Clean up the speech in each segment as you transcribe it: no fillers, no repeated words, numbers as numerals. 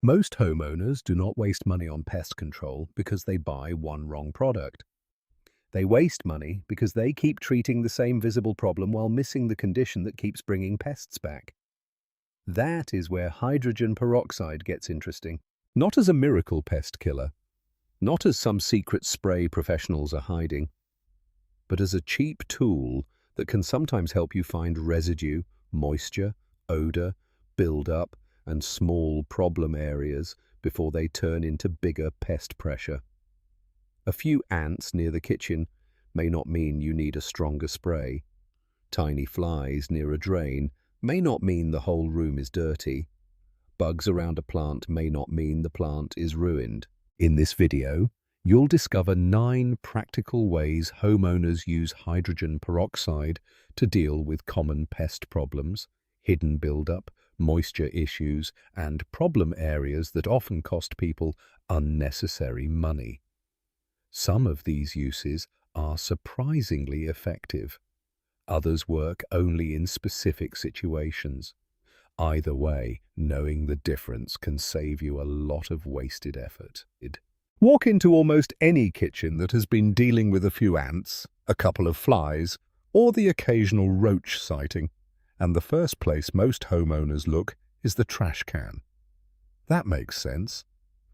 Most homeowners do not waste money on pest control because they buy one wrong product. They waste money because they keep treating the same visible problem while missing the condition that keeps bringing pests back. That is where hydrogen peroxide gets interesting. Not as a miracle pest killer, not as some secret spray professionals are hiding, but as a cheap tool that can sometimes help you find residue, moisture, odor, buildup, and small problem areas before they turn into bigger pest pressure. A few ants near the kitchen may not mean you need a stronger spray. Tiny flies near a drain may not mean the whole room is dirty. Bugs around a plant may not mean the plant is ruined. In this video, you'll discover 9 practical ways homeowners use hydrogen peroxide to deal with common pest problems, hidden buildup, moisture issues, and problem areas that often cost people unnecessary money. Some of these uses are surprisingly effective. Others work only in specific situations. Either way, knowing the difference can save you a lot of wasted effort. Walk into almost any kitchen that has been dealing with a few ants, a couple of flies, or the occasional roach sighting, and the first place most homeowners look is the trash can. That makes sense.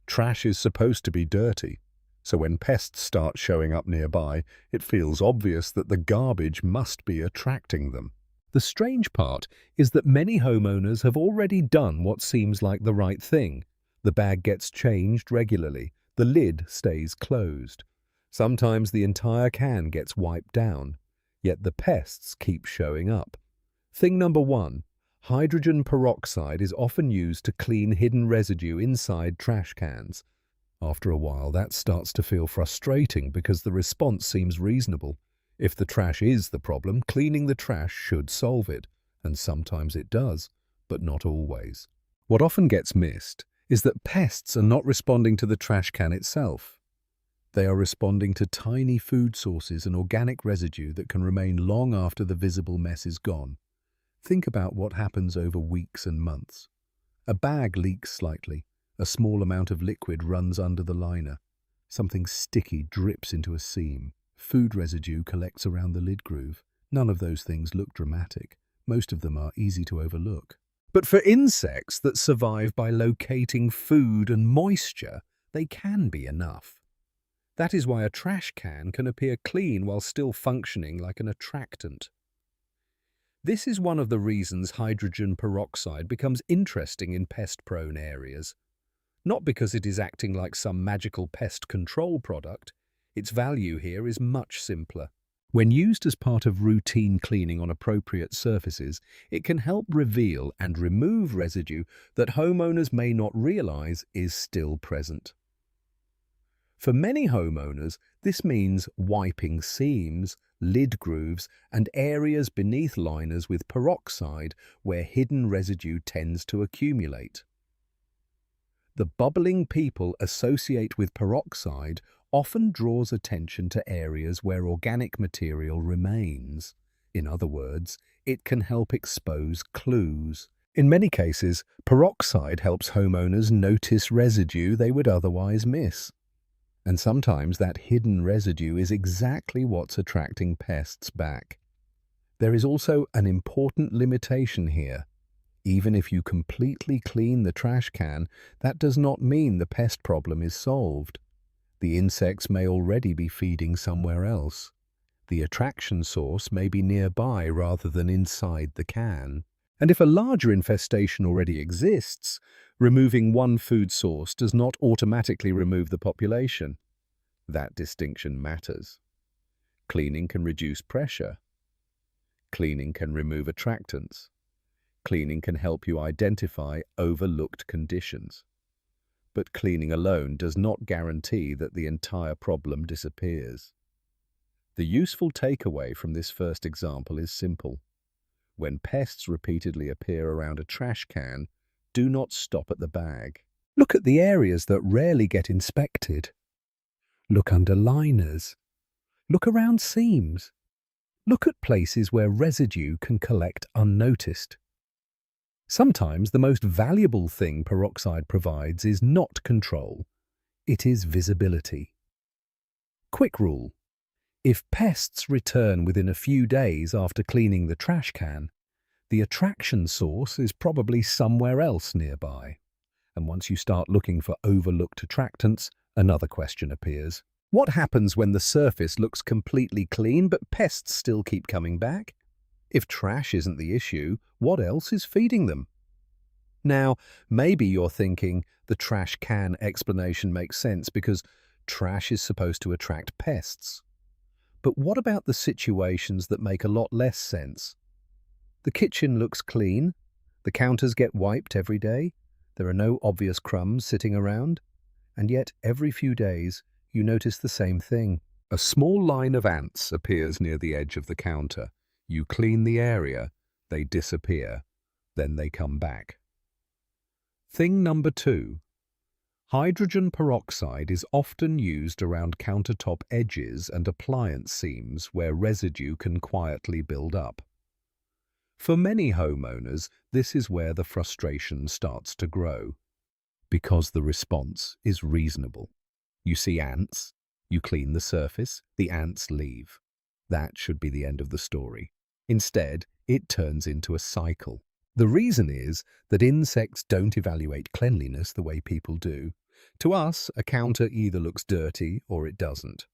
Trash is supposed to be dirty, so when pests start showing up nearby, it feels obvious that the garbage must be attracting them. The strange part is that many homeowners have already done what seems like the right thing. The bag gets changed regularly. The lid stays closed. Sometimes the entire can gets wiped down, yet the pests keep showing up. Thing number 1, hydrogen peroxide is often used to clean hidden residue inside trash cans. After a while, that starts to feel frustrating because the response seems reasonable. If the trash is the problem, cleaning the trash should solve it, and sometimes it does, but not always. What often gets missed is that pests are not responding to the trash can itself. They are responding to tiny food sources and organic residue that can remain long after the visible mess is gone. Think about what happens over weeks and months. A bag leaks slightly. A small amount of liquid runs under the liner. Something sticky drips into a seam. Food residue collects around the lid groove. None of those things look dramatic. Most of them are easy to overlook. But for insects that survive by locating food and moisture, they can be enough. That is why a trash can can appear clean while still functioning like an attractant. This is one of the reasons hydrogen peroxide becomes interesting in pest-prone areas. Not because it is acting like some magical pest control product. Its value here is much simpler. When used as part of routine cleaning on appropriate surfaces, it can help reveal and remove residue that homeowners may not realize is still present. For many homeowners, this means wiping seams, lid grooves, and areas beneath liners with peroxide where hidden residue tends to accumulate. The bubbling people associate with peroxide often draws attention to areas where organic material remains. In other words, it can help expose clues. In many cases, peroxide helps homeowners notice residue they would otherwise miss. And sometimes that hidden residue is exactly what's attracting pests back. There is also an important limitation here. Even if you completely clean the trash can, that does not mean the pest problem is solved. The insects may already be feeding somewhere else. The attraction source may be nearby rather than inside the can. And if a larger infestation already exists, removing one food source does not automatically remove the population. That distinction matters. Cleaning can reduce pressure. Cleaning can remove attractants. Cleaning can help you identify overlooked conditions. But cleaning alone does not guarantee that the entire problem disappears. The useful takeaway from this first example is simple. When pests repeatedly appear around a trash can, do not stop at the bag. Look at the areas that rarely get inspected. Look under liners. Look around seams. Look at places where residue can collect unnoticed. Sometimes the most valuable thing peroxide provides is not control, it is visibility. Quick rule: if pests return within a few days after cleaning the trash can, the attraction source is probably somewhere else nearby. And once you start looking for overlooked attractants, another question appears. What happens when the surface looks completely clean but pests still keep coming back? If trash isn't the issue, what else is feeding them? Now, maybe you're thinking the trash can explanation makes sense because trash is supposed to attract pests. But what about the situations that make a lot less sense? The kitchen looks clean, the counters get wiped every day, there are no obvious crumbs sitting around, and yet every few days you notice the same thing. A small line of ants appears near the edge of the counter. You clean the area, they disappear, then they come back. Thing number 2. Hydrogen peroxide is often used around countertop edges and appliance seams where residue can quietly build up. For many homeowners, this is where the frustration starts to grow, because the response is reasonable. You see ants, you clean the surface, the ants leave. That should be the end of the story. Instead, it turns into a cycle. The reason is that insects don't evaluate cleanliness the way people do. To us, a counter either looks dirty or it doesn't.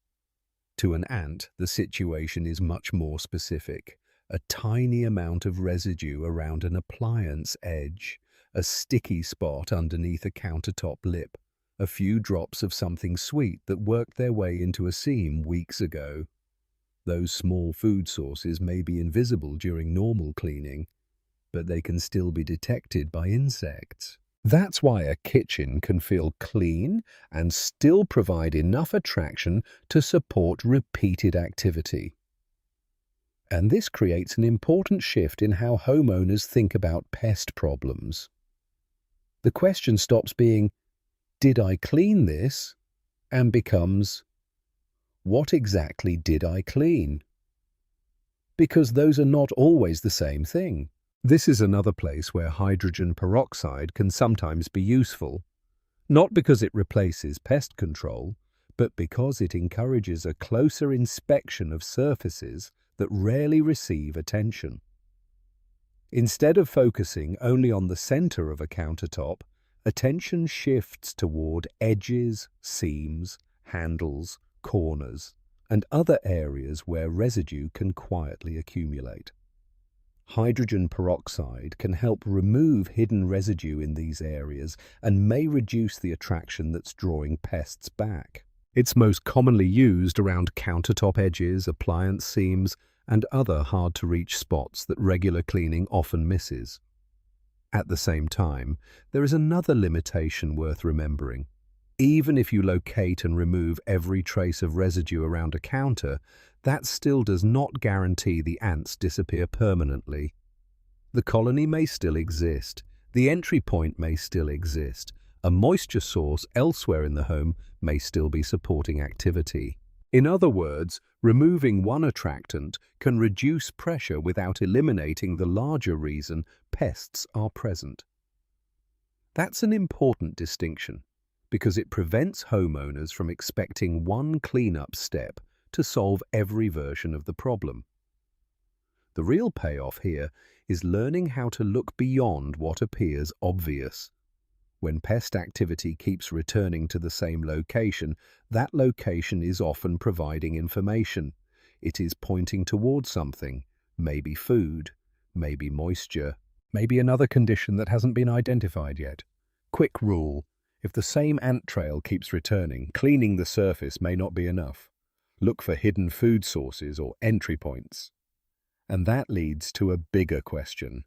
To an ant, the situation is much more specific. A tiny amount of residue around an appliance edge, a sticky spot underneath a countertop lip, a few drops of something sweet that worked their way into a seam weeks ago. Those small food sources may be invisible during normal cleaning, but they can still be detected by insects. That's why a kitchen can feel clean and still provide enough attraction to support repeated activity. And this creates an important shift in how homeowners think about pest problems. The question stops being, "Did I clean this?" and becomes, "What exactly did I clean?" Because those are not always the same thing. This is another place where hydrogen peroxide can sometimes be useful, not because it replaces pest control, but because it encourages a closer inspection of surfaces that rarely receive attention. Instead of focusing only on the center of a countertop, attention shifts toward edges, seams, handles, corners, and other areas where residue can quietly accumulate. Hydrogen peroxide can help remove hidden residue in these areas and may reduce the attraction that's drawing pests back. It's most commonly used around countertop edges, appliance seams, and other hard-to-reach spots that regular cleaning often misses. At the same time, there is another limitation worth remembering. Even if you locate and remove every trace of residue around a counter, that still does not guarantee the ants disappear permanently. The colony may still exist, the entry point may still exist, a moisture source elsewhere in the home may still be supporting activity. In other words, removing one attractant can reduce pressure without eliminating the larger reason pests are present. That's an important distinction, because it prevents homeowners from expecting one cleanup step to solve every version of the problem. The real payoff here is learning how to look beyond what appears obvious. When pest activity keeps returning to the same location, that location is often providing information. It is pointing towards something, maybe food, maybe moisture, maybe another condition that hasn't been identified yet. Quick rule: if the same ant trail keeps returning, cleaning the surface may not be enough. Look for hidden food sources or entry points. And that leads to a bigger question.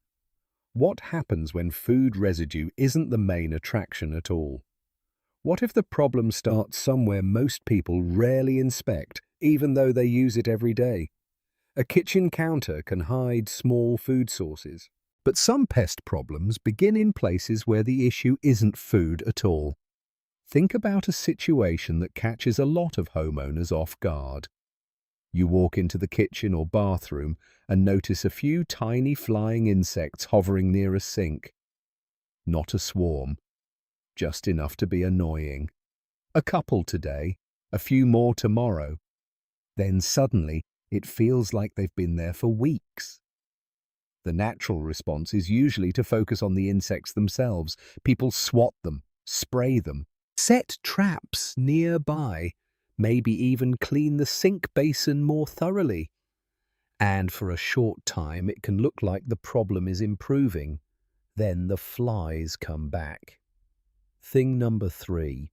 What happens when food residue isn't the main attraction at all? What if the problem starts somewhere most people rarely inspect, even though they use it every day? A kitchen counter can hide small food sources. But some pest problems begin in places where the issue isn't food at all. Think about a situation that catches a lot of homeowners off guard. You walk into the kitchen or bathroom and notice a few tiny flying insects hovering near a sink. Not a swarm, just enough to be annoying. A couple today, a few more tomorrow. Then suddenly, it feels like they've been there for weeks. The natural response is usually to focus on the insects themselves. People swat them, spray them, set traps nearby, maybe even clean the sink basin more thoroughly. And for a short time, it can look like the problem is improving. Then the flies come back. Thing number 3.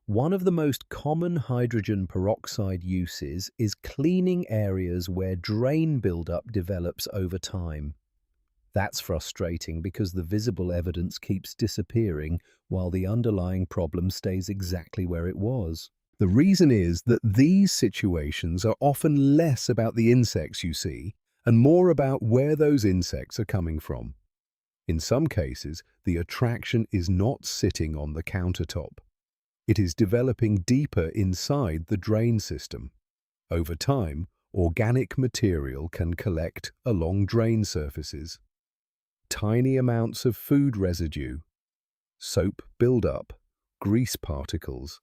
One of the most common hydrogen peroxide uses is cleaning areas where drain buildup develops over time. That's frustrating because the visible evidence keeps disappearing while the underlying problem stays exactly where it was. The reason is that these situations are often less about the insects you see and more about where those insects are coming from. In some cases, the attraction is not sitting on the countertop. It is developing deeper inside the drain system. Over time, organic material can collect along drain surfaces. Tiny amounts of food residue, soap buildup, grease particles,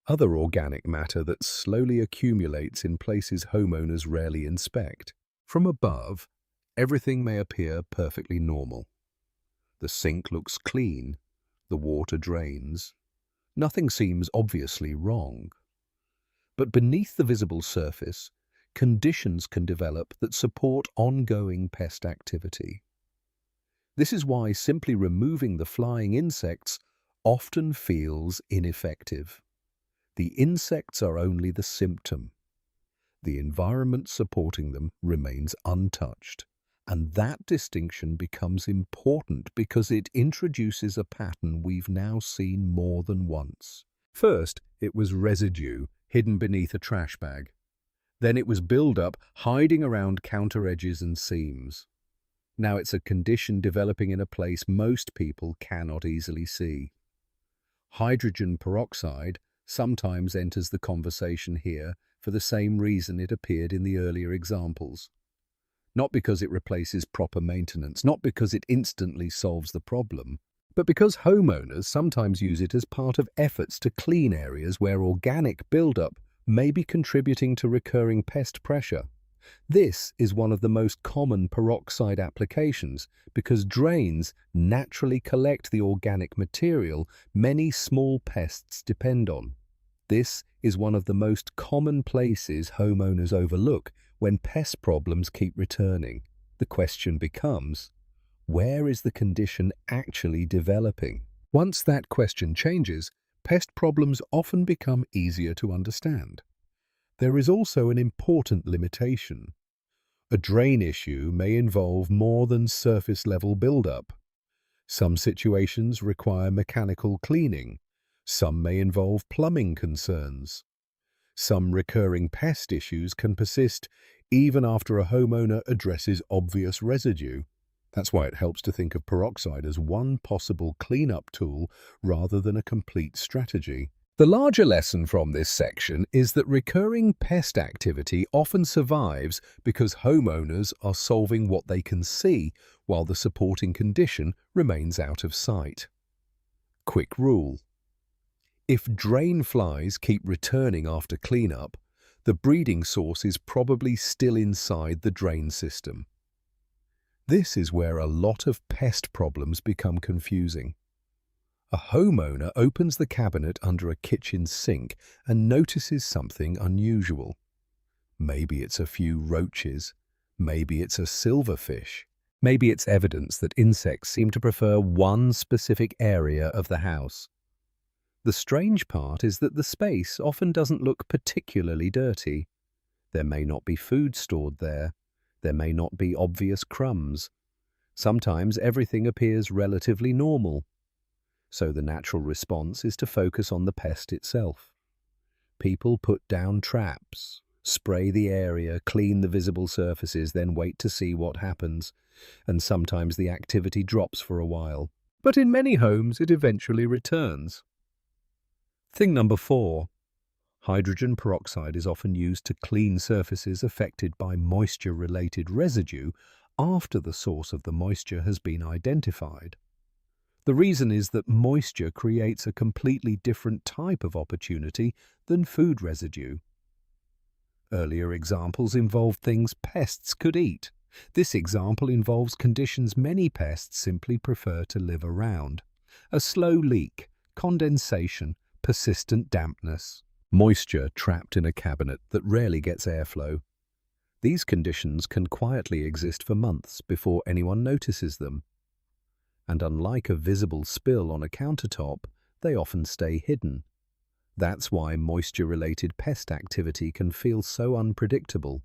other organic matter that slowly accumulates in places homeowners rarely inspect. From above, everything may appear perfectly normal. The sink looks clean, the water drains. Nothing seems obviously wrong. But beneath the visible surface, conditions can develop that support ongoing pest activity. This is why simply removing the flying insects often feels ineffective. The insects are only the symptom. The environment supporting them remains untouched. And that distinction becomes important because it introduces a pattern we've now seen more than once. First, it was residue hidden beneath a trash bag. Then it was buildup hiding around counter edges and seams. Now it's a condition developing in a place most people cannot easily see. Hydrogen peroxide sometimes enters the conversation here for the same reason it appeared in the earlier examples. Not because it replaces proper maintenance, not because it instantly solves the problem, but because homeowners sometimes use it as part of efforts to clean areas where organic buildup may be contributing to recurring pest pressure. This is one of the most common peroxide applications because drains naturally collect the organic material many small pests depend on. This is one of the most common places homeowners overlook when pest problems keep returning. The question becomes, where is the condition actually developing? Once that question changes, pest problems often become easier to understand. There is also an important limitation. A drain issue may involve more than surface-level buildup. Some situations require mechanical cleaning. Some may involve plumbing concerns. Some recurring pest issues can persist even after a homeowner addresses obvious residue. That's why it helps to think of peroxide as one possible cleanup tool rather than a complete strategy. The larger lesson from this section is that recurring pest activity often survives because homeowners are solving what they can see while the supporting condition remains out of sight. Quick rule: if drain flies keep returning after cleanup, the breeding source is probably still inside the drain system. This is where a lot of pest problems become confusing. A homeowner opens the cabinet under a kitchen sink and notices something unusual. Maybe it's a few roaches, maybe it's a silverfish, maybe it's evidence that insects seem to prefer one specific area of the house. The strange part is that the space often doesn't look particularly dirty. There may not be food stored there. There may not be obvious crumbs. Sometimes everything appears relatively normal. So the natural response is to focus on the pest itself. People put down traps, spray the area, clean the visible surfaces, then wait to see what happens. And sometimes the activity drops for a while. But in many homes it eventually returns. Thing number 4. Hydrogen peroxide is often used to clean surfaces affected by moisture-related residue after the source of the moisture has been identified. The reason is that moisture creates a completely different type of opportunity than food residue. Earlier examples involved things pests could eat. This example involves conditions many pests simply prefer to live around. A slow leak, condensation, persistent dampness, moisture trapped in a cabinet that rarely gets airflow. These conditions can quietly exist for months before anyone notices them. And unlike a visible spill on a countertop, they often stay hidden. That's why moisture-related pest activity can feel so unpredictable.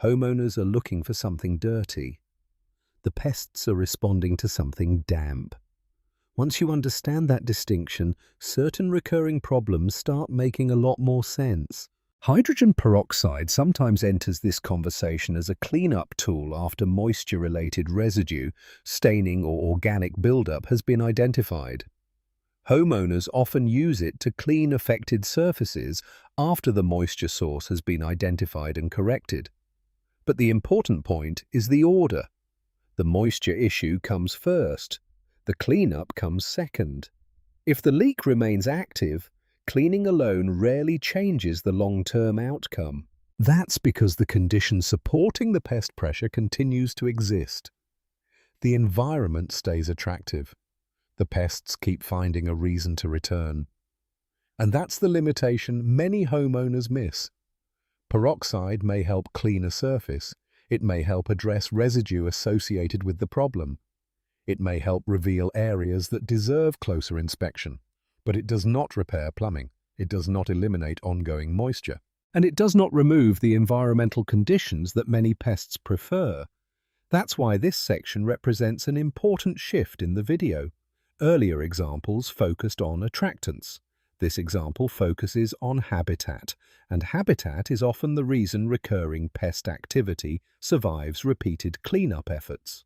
Homeowners are looking for something dirty. The pests are responding to something damp. Once you understand that distinction, certain recurring problems start making a lot more sense. Hydrogen peroxide sometimes enters this conversation as a cleanup tool after moisture-related residue, staining or organic buildup has been identified. Homeowners often use it to clean affected surfaces after the moisture source has been identified and corrected. But the important point is the order. The moisture issue comes first. The cleanup comes second. If the leak remains active, cleaning alone rarely changes the long-term outcome. That's because the condition supporting the pest pressure continues to exist. The environment stays attractive. The pests keep finding a reason to return. And that's the limitation many homeowners miss. Peroxide may help clean a surface. It may help address residue associated with the problem. It may help reveal areas that deserve closer inspection. But it does not repair plumbing. It does not eliminate ongoing moisture. And it does not remove the environmental conditions that many pests prefer. That's why this section represents an important shift in the video. Earlier examples focused on attractants. This example focuses on habitat, and habitat is often the reason recurring pest activity survives repeated cleanup efforts.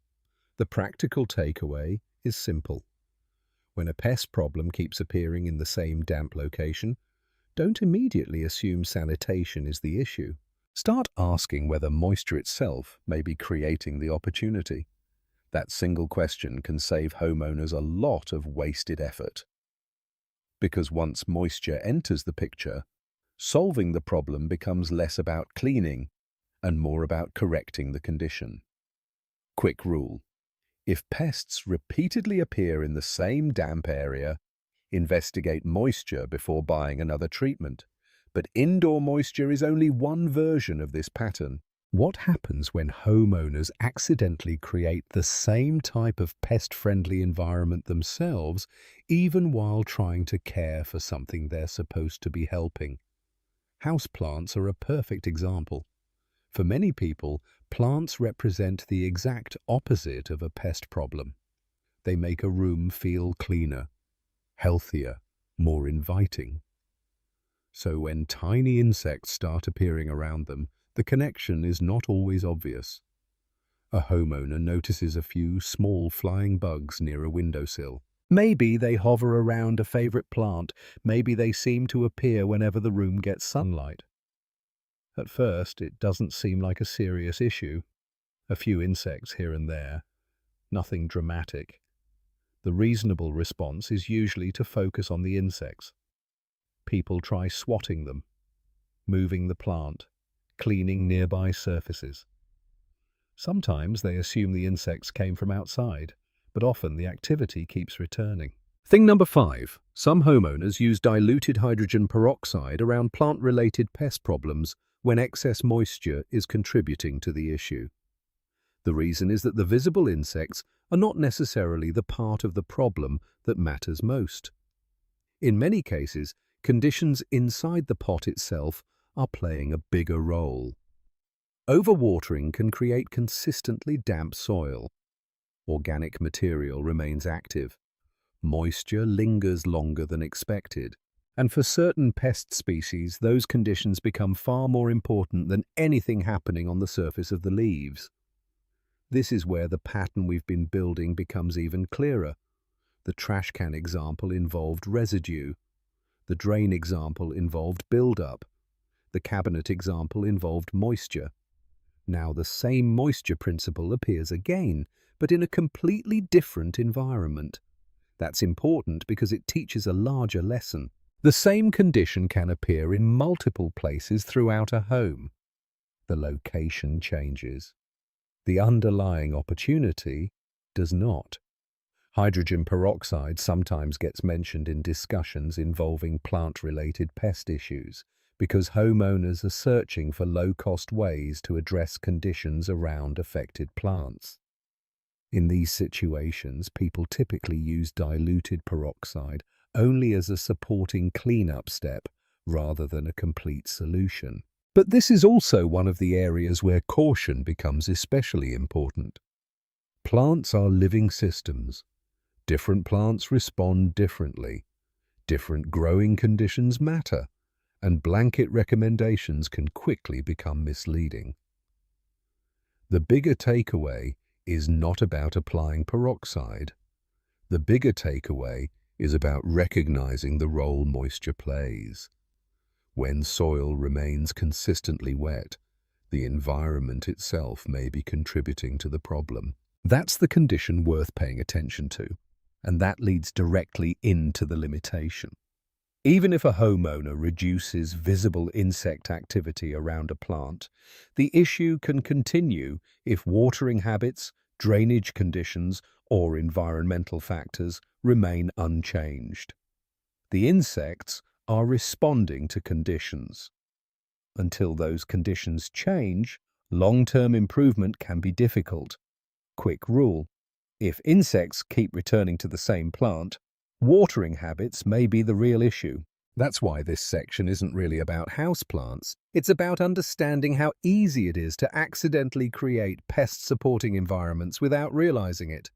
The practical takeaway is simple. When a pest problem keeps appearing in the same damp location, don't immediately assume sanitation is the issue. Start asking whether moisture itself may be creating the opportunity. That single question can save homeowners a lot of wasted effort. Because once moisture enters the picture, solving the problem becomes less about cleaning and more about correcting the condition. Quick rule: if pests repeatedly appear in the same damp area, investigate moisture before buying another treatment. But indoor moisture is only one version of this pattern. What happens when homeowners accidentally create the same type of pest-friendly environment themselves, even while trying to care for something they're supposed to be helping? Houseplants are a perfect example. For many people, plants represent the exact opposite of a pest problem. They make a room feel cleaner, healthier, more inviting. So when tiny insects start appearing around them, the connection is not always obvious. A homeowner notices a few small flying bugs near a windowsill. Maybe they hover around a favorite plant. Maybe they seem to appear whenever the room gets sunlight. At first, it doesn't seem like a serious issue. A few insects here and there. Nothing dramatic. The reasonable response is usually to focus on the insects. People try swatting them, moving the plant, cleaning nearby surfaces. Sometimes they assume the insects came from outside, but often the activity keeps returning. Thing number 5. Some homeowners use diluted hydrogen peroxide around plant-related pest problems when excess moisture is contributing to the issue. The reason is that the visible insects are not necessarily the part of the problem that matters most. In many cases, conditions inside the pot itself are playing a bigger role. Overwatering can create consistently damp soil. Organic material remains active. Moisture lingers longer than expected. And for certain pest species, those conditions become far more important than anything happening on the surface of the leaves. This is where the pattern we've been building becomes even clearer. The trash can example involved residue. The drain example involved buildup. The cabinet example involved moisture. Now the same moisture principle appears again, but in a completely different environment. That's important because it teaches a larger lesson. The same condition can appear in multiple places throughout a home. The location changes. The underlying opportunity does not. Hydrogen peroxide sometimes gets mentioned in discussions involving plant-related pest issues because homeowners are searching for low-cost ways to address conditions around affected plants. In these situations, people typically use diluted peroxide only as a supporting cleanup step rather than a complete solution. But this is also one of the areas where caution becomes especially important. Plants are living systems. Different plants respond differently. Different growing conditions matter, and blanket recommendations can quickly become misleading. The bigger takeaway is not about applying peroxide. The bigger takeaway is about recognizing the role moisture plays. When soil remains consistently wet, the environment itself may be contributing to the problem. That's the condition worth paying attention to, and that leads directly into the limitation. Even if a homeowner reduces visible insect activity around a plant, the issue can continue if watering habits, drainage conditions, or environmental factors remain unchanged. The insects are responding to conditions. Until those conditions change, long-term improvement can be difficult. Quick rule: if insects keep returning to the same plant, watering habits may be the real issue. That's why this section isn't really about houseplants. It's about understanding how easy it is to accidentally create pest-supporting environments without realizing it.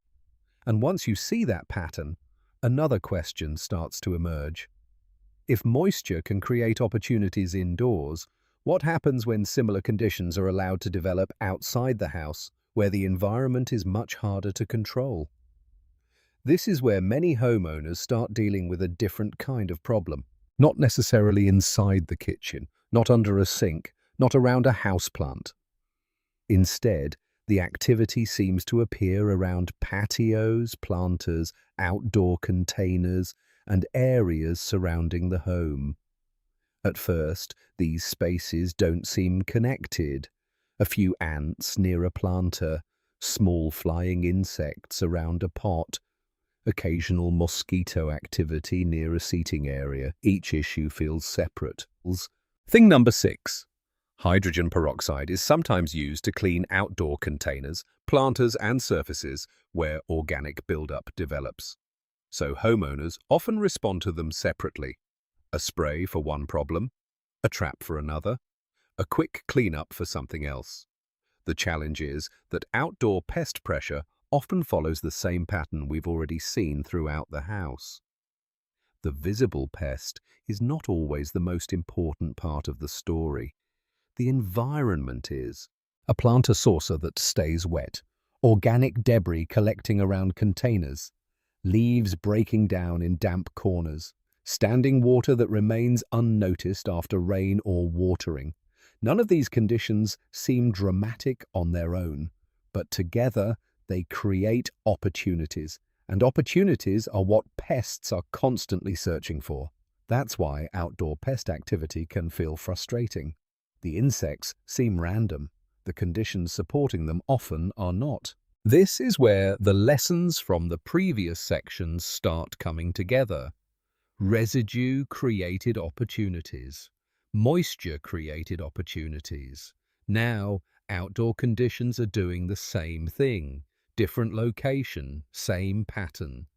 And once you see that pattern, another question starts to emerge. If moisture can create opportunities indoors, what happens when similar conditions are allowed to develop outside the house, where the environment is much harder to control? This is where many homeowners start dealing with a different kind of problem. Not necessarily inside the kitchen, not under a sink, not around a houseplant. Instead, the activity seems to appear around patios, planters, outdoor containers, and areas surrounding the home. At first, these spaces don't seem connected. A few ants near a planter, small flying insects around a pot, occasional mosquito activity near a seating area. Each issue feels separate. Thing number 6. Hydrogen peroxide is sometimes used to clean outdoor containers, planters, and surfaces where organic buildup develops. So homeowners often respond to them separately. A spray for one problem, a trap for another, a quick cleanup for something else. The challenge is that outdoor pest pressure often follows the same pattern we've already seen throughout the house. The visible pest is not always the most important part of the story. The environment is. A planter saucer that stays wet, organic debris collecting around containers, leaves breaking down in damp corners, standing water that remains unnoticed after rain or watering. None of these conditions seem dramatic on their own, but together they create opportunities, and opportunities are what pests are constantly searching for. That's why outdoor pest activity can feel frustrating. The insects seem random. The conditions supporting them often are not. This is where the lessons from the previous sections start coming together. Residue created opportunities. Moisture created opportunities. Now, outdoor conditions are doing the same thing. Different location, same pattern.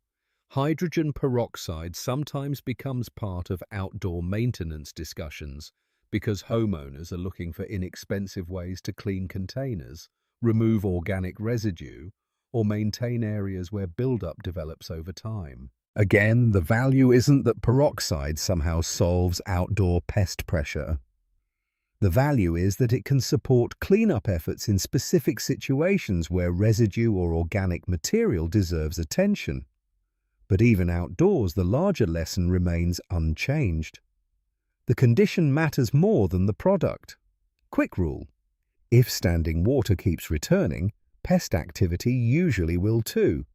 Hydrogen peroxide sometimes becomes part of outdoor maintenance discussions because homeowners are looking for inexpensive ways to clean containers, remove organic residue, or maintain areas where buildup develops over time. Again, the value isn't that peroxide somehow solves outdoor pest pressure. The value is that it can support cleanup efforts in specific situations where residue or organic material deserves attention. But even outdoors, the larger lesson remains unchanged. The condition matters more than the product. Quick rule: If standing water keeps returning, pest activity usually will too.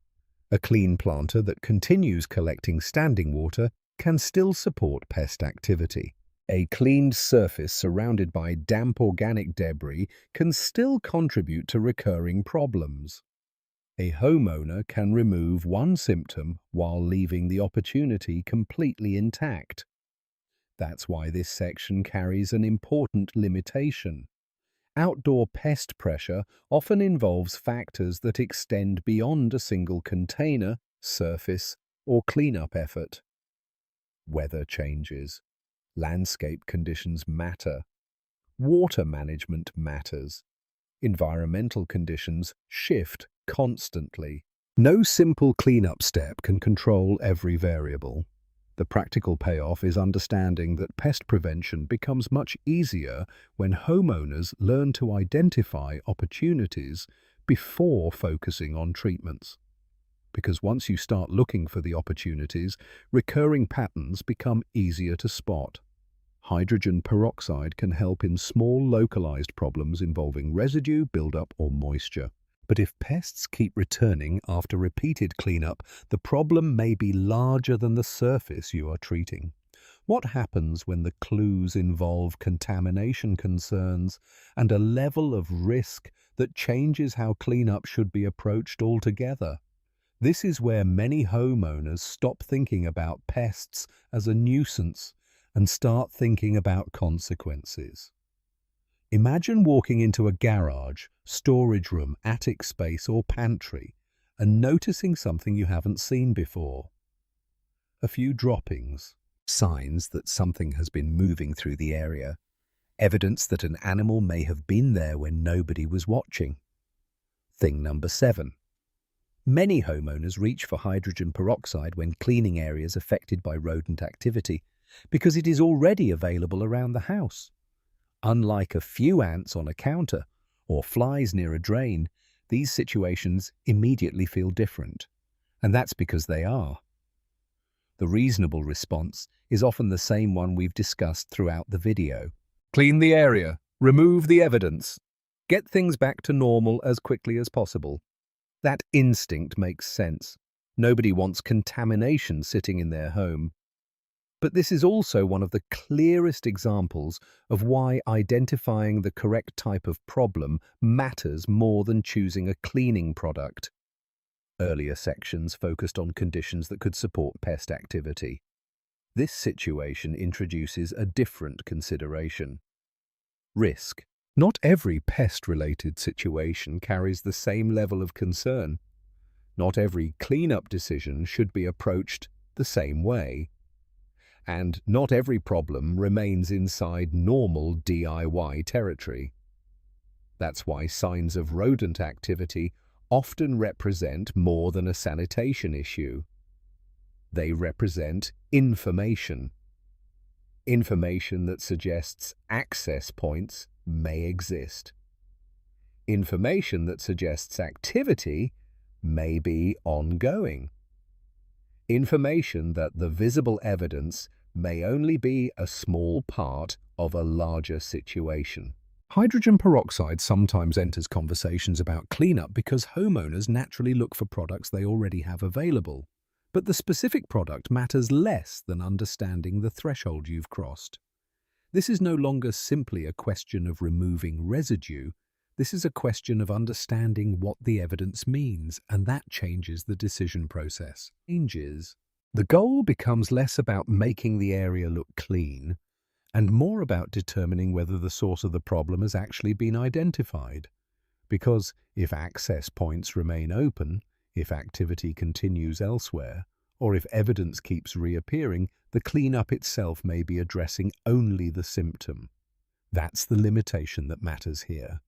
A clean planter that continues collecting standing water can still support pest activity. A cleaned surface surrounded by damp organic debris can still contribute to recurring problems. A homeowner can remove one symptom while leaving the opportunity completely intact. That's why this section carries an important limitation. Outdoor pest pressure often involves factors that extend beyond a single container, surface, or cleanup effort. Weather changes. Landscape conditions matter. Water management matters. Environmental conditions shift constantly. No simple cleanup step can control every variable. The practical payoff is understanding that pest prevention becomes much easier when homeowners learn to identify opportunities before focusing on treatments. Because once you start looking for the opportunities, recurring patterns become easier to spot. Hydrogen peroxide can help in small localized problems involving residue, buildup, or moisture. But if pests keep returning after repeated cleanup, the problem may be larger than the surface you are treating. What happens when the clues involve contamination concerns and a level of risk that changes how cleanup should be approached altogether? This is where many homeowners stop thinking about pests as a nuisance and start thinking about consequences. Imagine walking into a garage, storage room, attic space, or pantry and noticing something you haven't seen before. A few droppings, signs that something has been moving through the area, evidence that an animal may have been there when nobody was watching. Thing number 7. Many homeowners reach for hydrogen peroxide when cleaning areas affected by rodent activity because it is already available around the house. Unlike a few ants on a counter or flies near a drain, these situations immediately feel different, and that's because they are. The reasonable response is often the same one we've discussed throughout the video. Clean the area, remove the evidence, get things back to normal as quickly as possible. That instinct makes sense. Nobody wants contamination sitting in their home. But this is also one of the clearest examples of why identifying the correct type of problem matters more than choosing a cleaning product. Earlier sections focused on conditions that could support pest activity. This situation introduces a different consideration. Risk. Not every pest-related situation carries the same level of concern. Not every cleanup decision should be approached the same way. And not every problem remains inside normal DIY territory. That's why signs of rodent activity often represent more than a sanitation issue. They represent information. Information that suggests access points may exist. Information that suggests activity may be ongoing. Information that the visible evidence may only be a small part of a larger situation. Hydrogen peroxide sometimes enters conversations about cleanup because homeowners naturally look for products they already have available. But the specific product matters less than understanding the threshold you've crossed. This is no longer simply a question of removing residue. This is a question of understanding what the evidence means, and that changes the decision process. The goal becomes less about making the area look clean and more about determining whether the source of the problem has actually been identified. Because if access points remain open, if activity continues elsewhere, or if evidence keeps reappearing, the cleanup itself may be addressing only the symptom. That's the limitation that matters here.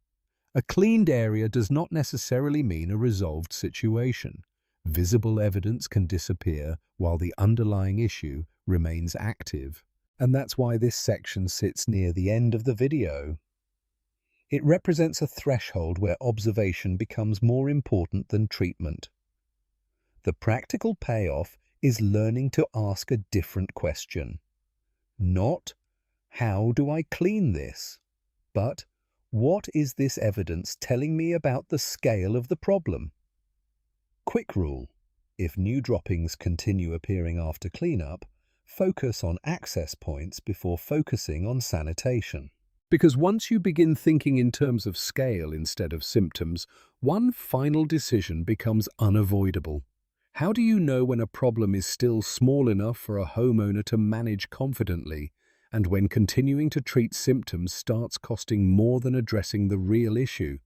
A cleaned area does not necessarily mean a resolved situation. Visible evidence can disappear while the underlying issue remains active. And that's why this section sits near the end of the video. It represents a threshold where observation becomes more important than treatment. The practical payoff is learning to ask a different question. Not, how do I clean this? But, What is this evidence telling me about the scale of the problem? Quick rule. If new droppings continue appearing after cleanup, focus on access points before focusing on sanitation. Because once you begin thinking in terms of scale instead of symptoms, one final decision becomes unavoidable. How do you know when a problem is still small enough for a homeowner to manage confidently, and when continuing to treat symptoms starts costing more than addressing the real issue?